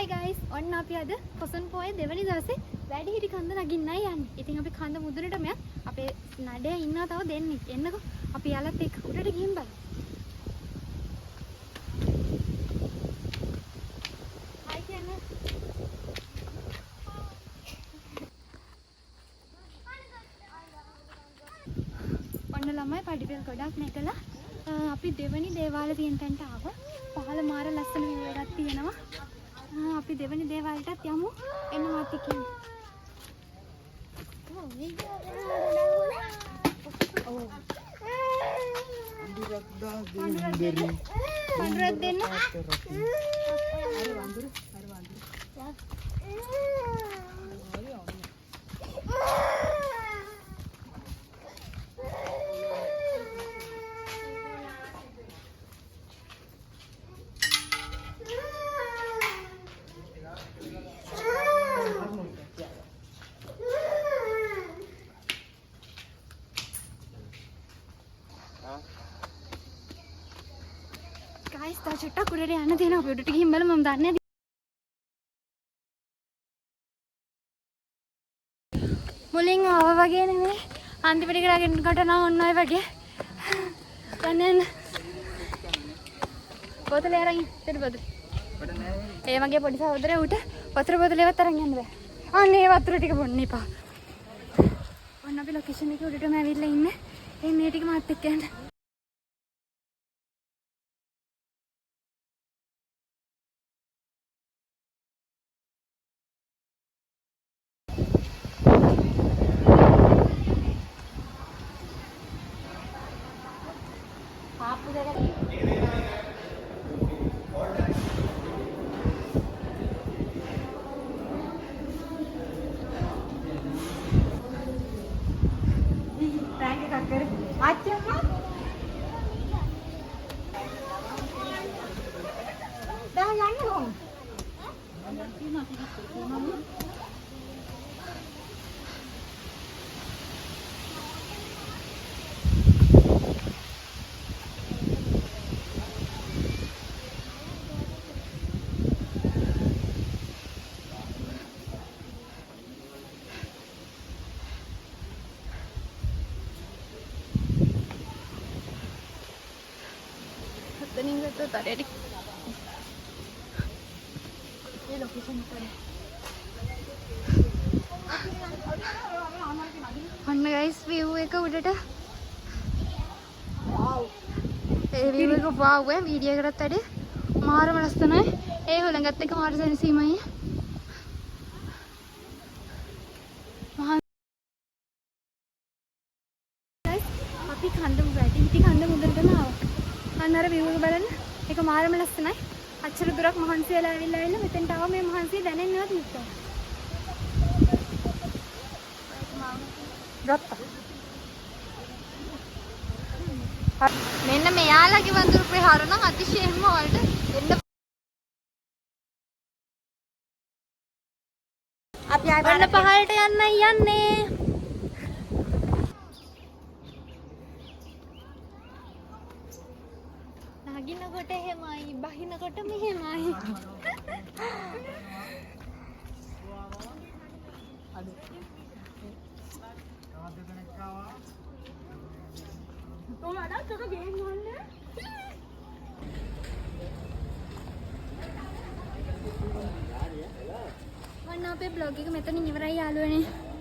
Hi guys, ඔන්න අපි අද කොසන් පොයේ දෙවැනි දවසේ වැඩිහිටි කන්ද නගින්නයි යන්නේ. ඉතින් අපි කන්ද මුදුනට මෙයා අපේ නඩේ ඉන්නවා තව දෙන්නෙක්. එන්නකෝ. අපි යාලත් එක්ක උඩට ගිහින් බලමු. Hi කියන්න. ඔන්න ළමයි පඩිපෙළ ගොඩක් නැකලා අපි දෙවැනි දේවාල තියෙන තැනට ආවා. පහළ මාර ලස්සන view එකක් තියෙනවා. අපි දෙවැනි දේවාලටත් යමු. එන්න මාත් එක්ක යමු. පඳුරක් දෙන්න. guys, තා චුට්ටක් උඩට යන්න තියෙනවා. අපි උඩට ගිහින් බලමු. මම දන්නේ නැහැ. මුලින් ආවා වගේ නෙමෙයි. අන්තිමට ගිහගෙන කොට නම් ඔන්න ඔය වගේ. යන්න. බෝතලේ අරන් ඉන්න බෝතලේ. ඒ මගේ පොඩි සහෝදරයා උට වතුර බෝතලේවත් අරන් යන්න බෑ. අනේ වතුර ටික බොන්න එපා. ඔන්න අපි ලොකේෂන් එකේ උඩටම ඇවිල්ලා ඉන්නේ. මේ ටික මාත් එක්ක යන්න. Tadi ini location tadi. Mana guys view එක උඩට. wow. ඒ view එක wow ඈ වීඩියෝ එකකට වැඩි මාරම ලස්සනයි. ඒ හොලඟත් එක මාර සෙනසීමයි. guys අපි කන්ද වැඩි කන්ද මුදලටම ආවා. අන්න අර view එක බලන්න. ඒක මාරම ලස්සනයි. අච්චර දුරක් මහන්සි වෙලා ඇවිල්ලා මෙතෙන්ට ආව මේ මහන්සිය දැනෙන්නවත් නැත්තේ. ගත්තා. මෙන්න මෙයාලගේ වඳුරු ප්‍රහාර නම් අතිශයින්ම වලට එන්න. අපි ආයෙත් පහළට යන්නයි යන්නේ. නගිනකොට එහෙමයි, බහිනකොට මෙහෙමයි. ඔන්න අපේ බ්ලොග් එක මෙතනින් ඉවරයි යාළුවනේ.